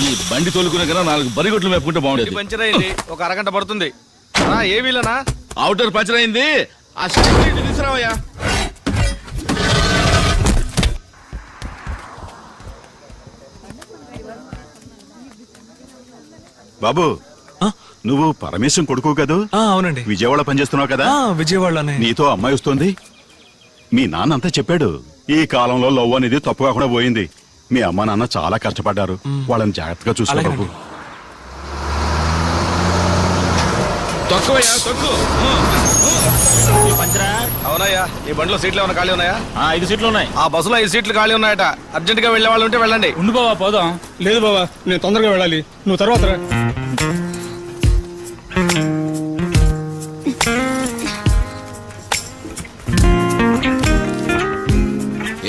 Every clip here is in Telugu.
ఈ బండి తోలుకునే కన్నా 4 బరిగొట్లు మేపుకుంటే బాగుండేది. పంచర్ అయింది, ఒక అరగంట పడుతుంది. ఏ వీలనా? అవుటర్ పంచర్ అయింది. ఆ సైకిల్ తీసుకురావయ్యా. బాబు, నువ్వు పరమేశం కొడుకు కదూ? అవునండి. విజయవాడ పనిచేస్తున్నావు కదా? విజయవాడలోనే. నీతో అమ్మాయి వస్తుంది. మీ నాన్న అంతా చెప్పాడు. ఈ కాలంలో లవ్ అనేది తప్పు కాకుండా పోయింది. మీ అమ్మ నాన్న చాలా కష్టపడ్డారు. వాళ్ళని జాగ్రత్తగా చూసుకో బాబు. అవునయ్యా, ఈ బండిలో సీట్లు ఏమైనా ఖాళీ ఉన్నాయా? 5 సీట్లు ఉన్నాయి. ఆ బస్సులో 5 సీట్లు ఖాళీ ఉన్నాయట. అర్జెంట్ గా వెళ్లే వాళ్ళు ఉంటే వెళ్ళండి. ఉండు బావా, పోదాం. లేదు బాబా, నేను తొందరగా వెళ్ళాలి. నువ్వు తర్వాత రా.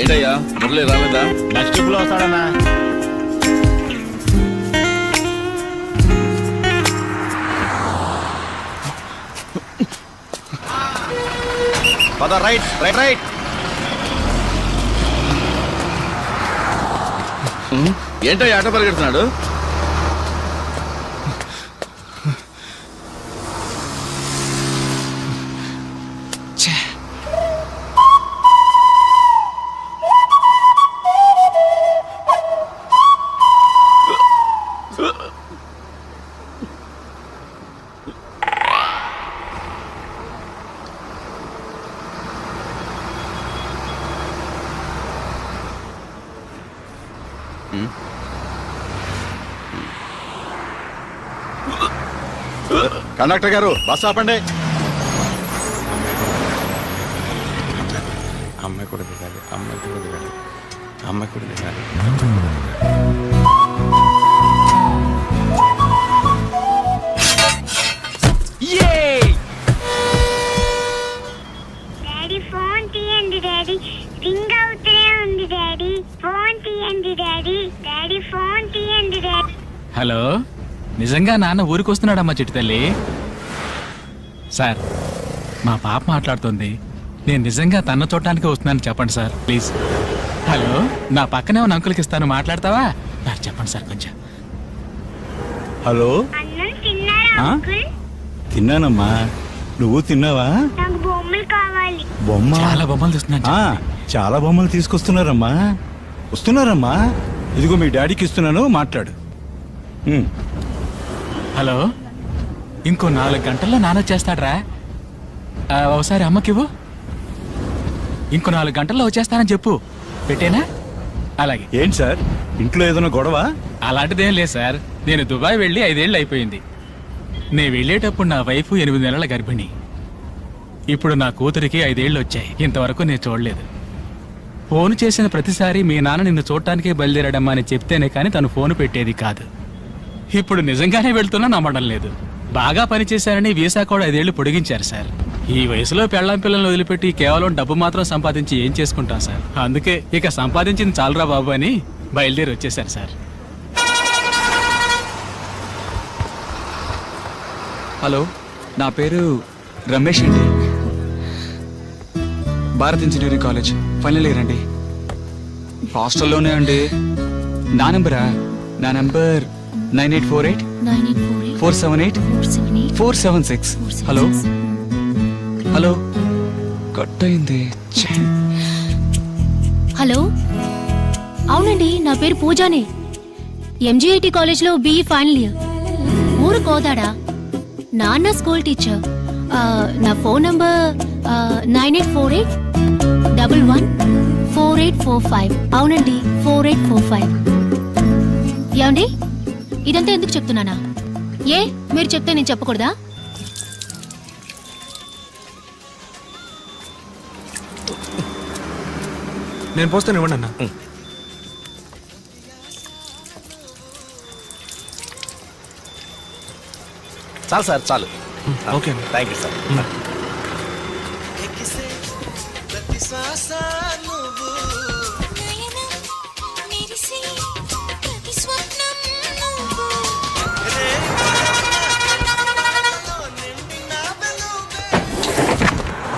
ఏంటయ్యా మురళి రాలేదా? నెక్స్ట్ ట్రిప్ లో వస్తాడన్నా. పద, రైట్ రైట్ రైట్. ఏంటయ్యా ఆట పరిగెడుతున్నాడు? కండక్టర్ గారు, బస్ ఆపండి. అమ్మాయి కూడా దిగాలి, అమ్మాయి కూడా దిగాలి, అమ్మాయి కూడా దిగాలి. డాడీ ఫోన్ తీయండి డాడీ, రింగ్ అవుతూనే ఉంది డాడీ. ఫోన్ తీయండి డాడీ, డాడీ ఫోన్ తీయండి డాడీ. హలో, నిజంగా నాన్న ఊరికి వస్తున్నాడమ్మా చిట్టి తల్లి. సార్, మా పాప మాట్లాడుతుంది. నేను నిజంగా తన చూడటానికి వస్తున్నాను చెప్పండి సార్, ప్లీజ్. హలో, నా పక్కనే ఉన్న అంకుల్కి ఇస్తాను, మాట్లాడతావా? నాకు చెప్పండి సార్ కొంచెం. హలో, అన్నం తిన్నారా అంకుల్? తిన్నానమ్మా. నువ్వు తిన్నావా? నాకు బొమ్మలు కావాలి. బొమ్మ? చాలా బొమ్మలు తెస్తున్నాను. చాలా బొమ్మలు తీసుకొస్తున్నారమ్మా. వస్తున్నారమ్మా. ఇదిగో మీ డాడీకి ఇస్తున్నాను, మాట్లాడు. హలో, ఇంకో 4 గంటల్లో నాన్న వచ్చేస్తాడ్రా. ఒకసారి అమ్మకివ్వు. ఇంకో 4 గంటల్లో వచ్చేస్తానని చెప్పు. పెట్టేనా? అలాగే. ఏంటి సార్, ఇంట్లో ఏదైనా గొడవ? అలాంటిదేం లేదు సార్. నేను దుబాయ్ వెళ్ళి 5 ఏళ్ళు అయిపోయింది. నేను వెళ్ళేటప్పుడు నా వైఫ్ 8 నెలల గర్భిణి. ఇప్పుడు నా కూతురికి 5 ఏళ్ళు వచ్చాయి. ఇంతవరకు నేను చూడలేదు. ఫోన్ చేసిన ప్రతిసారి మీ నాన్న నిన్ను చూడటానికే బయలుదేరాడమ్మా అని చెప్తేనే కానీ తను ఫోన్ పెట్టేది కాదు. ఇప్పుడు నిజంగానే వెళ్తున్నా నమ్మడం లేదు. బాగా పనిచేశారని వీసా కూడా 5 ఏళ్ళు పొడిగించారు సార్. ఈ వయసులో పెళ్ళాం పిల్లల్ని వదిలిపెట్టి కేవలం డబ్బు మాత్రం సంపాదించి ఏం చేసుకుంటాం సార్. అందుకే ఇక సంపాదించింది చాలరా బాబు అని బయలుదేరి వచ్చేసారు సార్. హలో, నా పేరు రమేష్ అండి. Bharat engineering college final year అండి. హాస్టల్లోనే అండి. నా నెంబరా? నా నెంబర్ 9848 478 476. హలో హలో, కట్ అయింది. హలో, అవునండి, నా పేరు పూజానే. ఎంజీఐటి కాలేజ్లో బీఈ ఫైనల్ ఇయర్. ఊరు కోదాడా. నాన్న స్కూల్ టీచర్. నా ఫోన్ నంబర్ 9848 11 4845. అవునండి, 4845. ఏమండి, ఇదంతా ఎందుకు చెప్తున్నానా? మీరు చెప్తే నేను చెప్పకూడదా? నేను పోస్తాను, ఇవ్వండి అన్న. చాలు సార్, చాలు. Okay, thank you sir.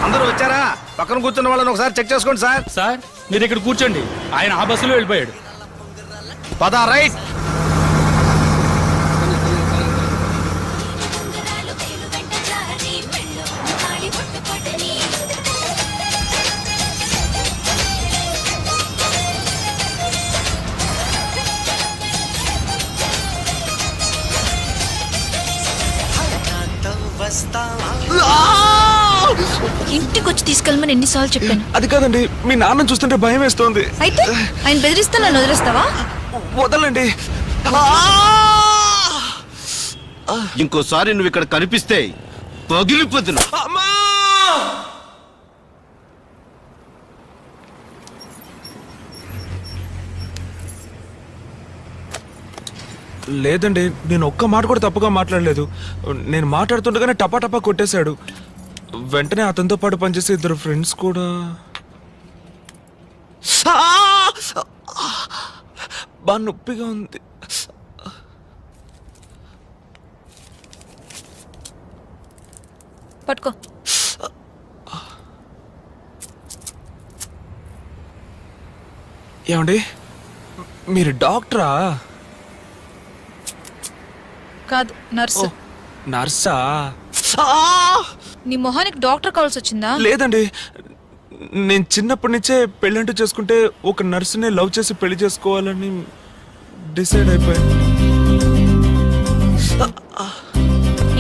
అందరూ వచ్చారా? పక్కన కూర్చున్న వాళ్ళని ఒకసారి చెక్ చేసుకోండి సార్. సార్, మీరు ఇక్కడ కూర్చోండి. ఆయన ఆ బస్సులో వెళ్ళిపోయాడు. పద, రైట్. ఇంటికి వచ్చి తీసుకెళ్ళమని ఎన్నిసార్లు చెప్పాను. అది కాదండి, మీ నాన్న చూస్తుంటే భయం వేస్తోంది. అయితే ఆయన బెదిరిస్తే నన్ను వదిలేస్తావా? వదలండి. ఇంకోసారి నువ్వు ఇక్కడ కనిపిస్తే పగిలిపోతున్నా. అమ్మా! లేదండి, నేను ఒక్క మాట కూడా తప్పుగా మాట్లాడలేదు. నేను మాట్లాడుతుండగానే టపా కొట్టేశాడు. వెంటనే అతనితో పాటు పనిచేసే ఇద్దరు ఫ్రెండ్స్ కూడా బాగా నొప్పిగా ఉంది. పట్టుకో. ఏమండి, మీరు డాక్టరా? కాదు, నర్సు. నర్సా? నీ మొహానికి డాక్టర్ కావాల్సి వచ్చిందా? లేదండి, నేను చిన్నప్పటి నుంచే పెళ్ళంటూ చేసుకుంటే ఒక నర్సునే లవ్ చేసి పెళ్లి చేసుకోవాలని డిసైడ్ అయిపోయాను.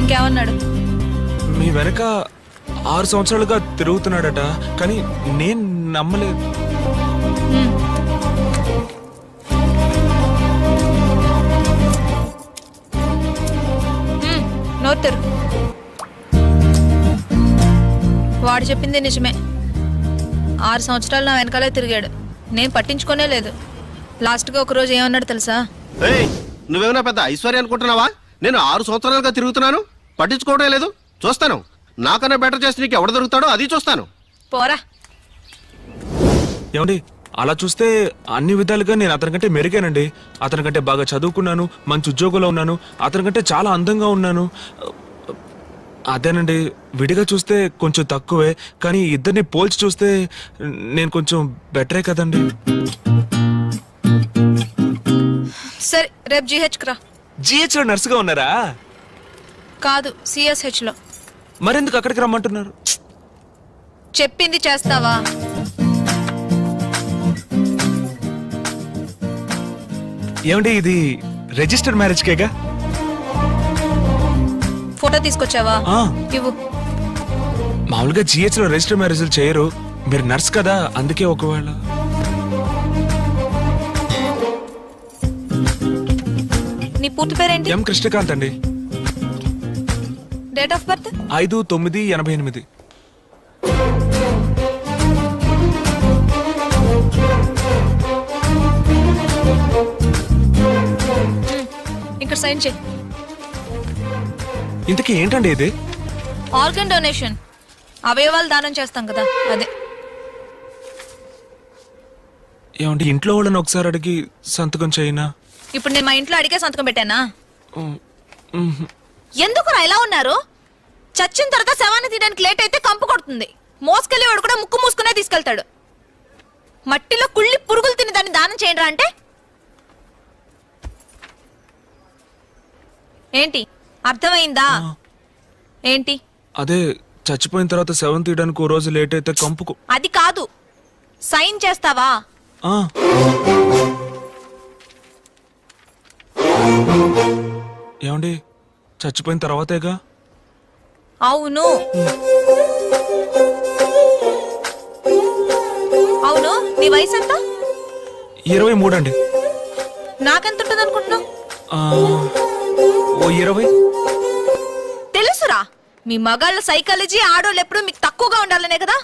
ఇంకేమన్నాడు? మీ వెనక 6 సంవత్సరాలుగా తిరుగుతున్నాడట, కానీ నేను నమ్మలేదు. నోరు. వాడు చెప్పింది నిజమే. 6 సంవత్సరాలు నా వెనకాలే తిరిగాడు. నేను పట్టించుకోనే లేదు. లాస్ట్గా ఒకరోజు ఏమన్నాడు తెలుసా? నువ్వేమైనా పెద్ద ఐశ్వర్య అనుకుంటున్నావా? నేను 6 సంవత్సరాలుగా తిరుగుతున్నాను, పట్టించుకోవడం లేదు. చూస్తాను, నాకన్నా బెటర్ చేసి నీకు ఎవడు దొరుకుతాడో అది చూస్తాను. పోరా. ఏమండి, అలా చూస్తే అన్ని విధాలుగా నేను అతనికంటే మెరుగానండి. అతనికంటే బాగా చదువుకున్నాను, మంచి ఉద్యోగంలో ఉన్నాను, అతనికంటే చాలా అందంగా ఉన్నాను. అదేనండి, విడిగా చూస్తే కొంచెం తక్కువే, కానీ ఇద్దరిని పోల్చి చూస్తే నేను కొంచెం బెటరే కదండి. సరే, రేపు GHకి రా. GH లో నర్సుగా ఉన్నారా? కాదు, CSH లో. మరెందుకు అక్కడికి రమ్మంటున్నారు? చెప్పింది చేస్తావా? ఏమండి, ఇది రిజిస్టర్ మ్యారేజ్ కేగా? ఫోటో తీసుకొచ్చావా? ఇవ్వు. మామూలుగా GH లో రిజిస్టర్ మ్యారేజ్లు చేయరు. మీరు నర్స్ కదా, అందుకే ఒకవేళ. నీ పూర్తి పేరేంటి? ఎం కృష్ణకాంత్ అండి. Date of birth? 5/9/88. ఇక్కడ సైన్ చేయి. ఇంతకీ ఏంటండి ఇది? Organ donation. అవయవాలు దానం చేస్తాం కదా, అదే. ఏమండి, ఇంట్లో వాళ్ళని ఒకసారి అడిగి సంతకం చేయనా? ఇప్పుడు నేను మా ఇంట్లో అడిగే సంతకం పెట్టానా? ఎందుకు ఇలా ఉన్నారు? చచ్చిన తర్వాత శవాన్ని తీయడానికి లేట్ అయితే కంపు కొడుతుంది. మోసుకెళ్ళేవాడు కూడా ముక్కు మూసుకునే తీసుకెళ్తాడు. మట్టిలో కుళ్ళి పురుగులు తిని దాన్ని దానం చేయండి అంటే ఏంటి? అర్థమైందా? ఏంటి? అదే, చచ్చిపోయిన తర్వాత శవం తీయడానికి ఓ రోజు లేట్ అయితే కంపుకు. అది కాదు, సైన్ చేస్తావా? ఏమండి, చచ్చిపోయిన తర్వాతేగా? అవును. అవును, నీ వయసు ఎంత? 23 అండి. నాకెంత ఉంటుంది అనుకుంటున్నావు? ఓ 20. తెలుసురా, మీ మగాళ్ళ సైకాలజీ ఆడోళ్ళు ఎప్పుడు మీకు తక్కువగా ఉండాలనే కదా.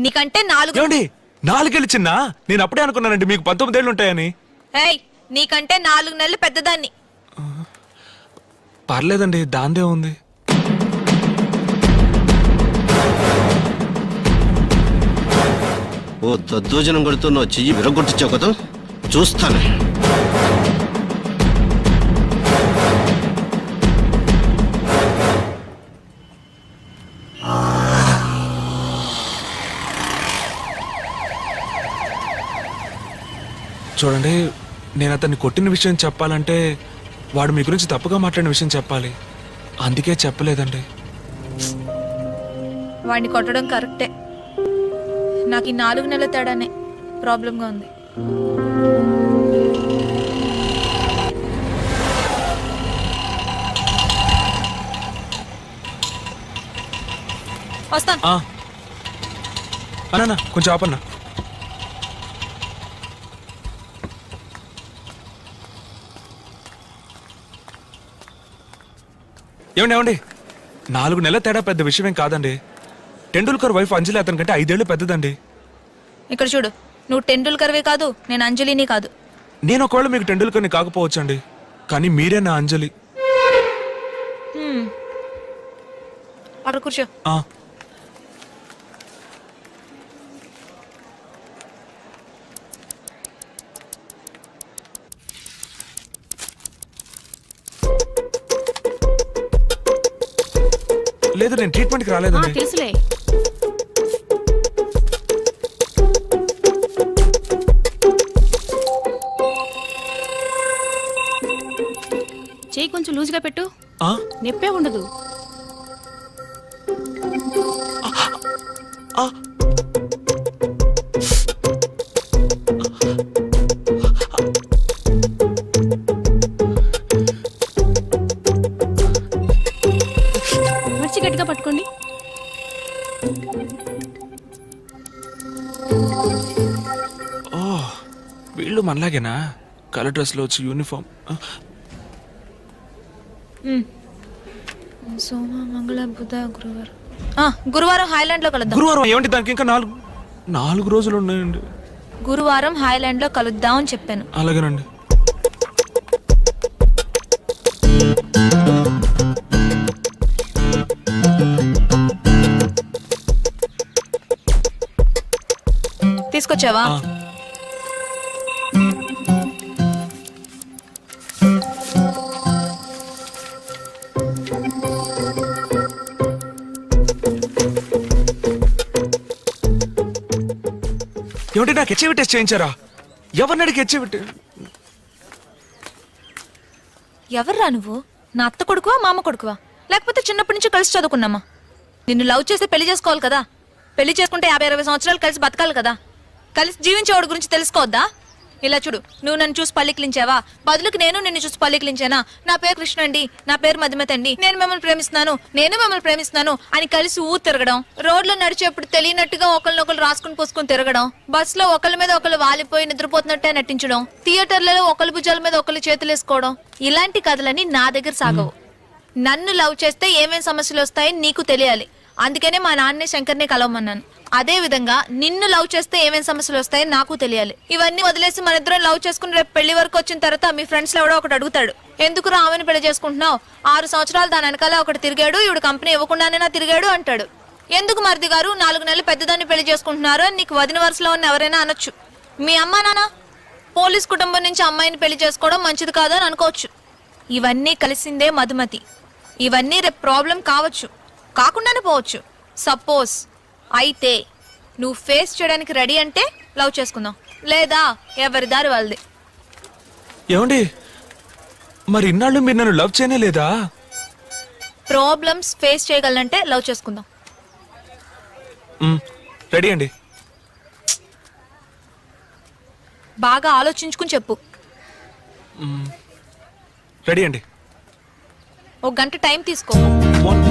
నీకంటే 4. ఏమండి, 4 ఏళ్ళు చిన్న? నేను అప్పుడే అనుకున్నానండి మీకు 19 ఏళ్ళు ఉంటాయని. ఏయ్, నీకంటే 4 నెలలు పెద్దదాన్ని. పర్లేదండి, దాందే ఉంది. ఓ దద్దోజనం కొడుతున్న చెయ్యి విరగొట్టించావు కదా, చూస్తాను. చూడండి, నేను అతన్ని కొట్టిన విషయం చెప్పాలంటే వాడు మీ గురించి తప్పుగా మాట్లాడిన విషయం చెప్పాలి. అందుకే చెప్పలేదండి. వాడిని కొట్టడం కరెక్టే. నాకు ఈ 4 నెలల తేడానే ప్రాబ్లంగా ఉంది. వస్తాను. ఆ. అన్నా కొంచెం ఆపన్నా. ఏమండి 4 నెలల తేడా పెద్ద విషయమేం కాదండి. టెండూల్కర్ వైఫ్ అంజలి అతని కంటే 5 ఏళ్ళు పెద్దదండి. ఇక్కడ చూడు, నువ్వు టెండూల్కర్వే కాదు, నేను అంజలిని కాదు. నేను ఒకవేళ మీకు టెండూల్కర్ని కాకపోవచ్చండి, కానీ మీరే నా అంజలి. అక్కడ కూర్చో. ఆ. లేదు, నేను ట్రీట్మెంట్కి రాలేదండి. తెలుసులే. చేయి కొంచెం లూజ్గా పెట్టు, ఆ? నొప్పే ఉండదు. మర్చి గట్టిగా పట్టుకోండి. వీళ్ళు మనలాగేనా? కలర్ డ్రెస్లో వచ్చి యూనిఫామ్. సోమ మంగళ బుధ గురువారం. గురువారం హైలాండ్ లో కలుద్దాం. గురువారం ఏమంటే దానికి ఇంకా 4 రోజులు ఉన్నాయండి. గురువారం హైలాండ్ లో కలుద్దాం అని చెప్పాను. అలాగేనండి. తీసుకొచ్చావా? ఆ. ఏమంటే నాకు హెచ్ఐవి టెస్ట్ చేయించారా? ఎవరిని అడిగి హెచ్ఐవి? ఎవర్రా నువ్వు? నా అత్త కొడుకువా, మామ కొడుకువా, లేకపోతే చిన్నప్పటి నుంచి కలిసి చదువుకున్నామా? నిన్ను లవ్ చేస్తే పెళ్లి చేసుకోవాలి కదా. పెళ్లి చేసుకుంటే 50-60 సంవత్సరాలు కలిసి బతకాలి కదా. కలిసి జీవించేవాడి గురించి తెలుసుకోవద్దా? ఇలా చూడు, నువ్వు నన్ను చూసి పల్లికిలించావా, బదులుకి నేను నిన్ను చూసి పల్లికిలించానా? నా పేరు కృష్ణ అండి, నా పేరు మధుమతి అండి, నేను మిమ్మల్ని ప్రేమిస్తున్నాను, నేను మిమ్మల్ని ప్రేమిస్తున్నాను అని కలిసి ఊరు తిరగడం, రోడ్లో నడిచేప్పుడు తెలియనట్టుగా ఒకరినొకరు రాసుకుని పోసుకుని తిరగడం, బస్సులో ఒకళ్ళ మీద ఒకళ్ళు వాలిపోయి నిద్రపోతున్నట్టే నటించడం, థియేటర్లలో ఒకళ్ళ భుజాల మీద ఒకళ్ళు చేతులు వేసుకోవడం, ఇలాంటి కథలన్నీ నా దగ్గర సాగవు. నన్ను లవ్ చేస్తే ఏమేం సమస్యలు వస్తాయని నీకు తెలియాలి. అందుకనే మా నాన్నే శంకర్నే కలవమన్నాను. అదే విధంగా నిన్ను లవ్ చేస్తే ఏమేం సమస్యలు వస్తాయని నాకు తెలియాలి. ఇవన్నీ వదిలేసి మన ఇద్దరం లవ్ చేసుకుని రేపు పెళ్లి వరకు వచ్చిన తర్వాత మీ ఫ్రెండ్స్ లో ఎవడో ఒకటి అడుగుతాడు, ఎందుకు రామని పెళ్లి చేసుకుంటున్నావు, 6 సంవత్సరాలు దాని వెనకాల ఒకటి తిరిగాడు, ఇవిడు కంపెనీ ఇవ్వకుండానే తిరిగాడు అంటాడు. ఎందుకు మరిది గారు 4 నెలలు పెద్దదాన్ని పెళ్లి చేసుకుంటున్నారు అని నీకు వదిన వరుసలో ఉన్న ఎవరైనా అనొచ్చు. మీ అమ్మా నాన్న పోలీస్ కుటుంబం నుంచి అమ్మాయిని పెళ్లి చేసుకోవడం మంచిది కాదని అనుకోవచ్చు. ఇవన్నీ కలిసిందే మధుమతి. ఇవన్నీ రేపు ప్రాబ్లం కావచ్చు, కాకుండానే పోవచ్చు. సపోజ్ అయితే నువ్వు ఫేస్ చేయడానికి రెడీ అంటే లవ్ చేసుకుందాం, లేదా ఎవరి దారి వాళ్ళది. ఏమండి మరి ఇన్నాళ్ళు మీరు నన్ను లవ్ చేయనే లేదా? ప్రాబ్లమ్స్ ఫేస్ చేయగలంటే లవ్ చేసుకుందాం. రెడీ అండి. బాగా ఆలోచించుకుని చెప్పు. రెడీ అండి. 1 గంట టైం తీసుకో. 1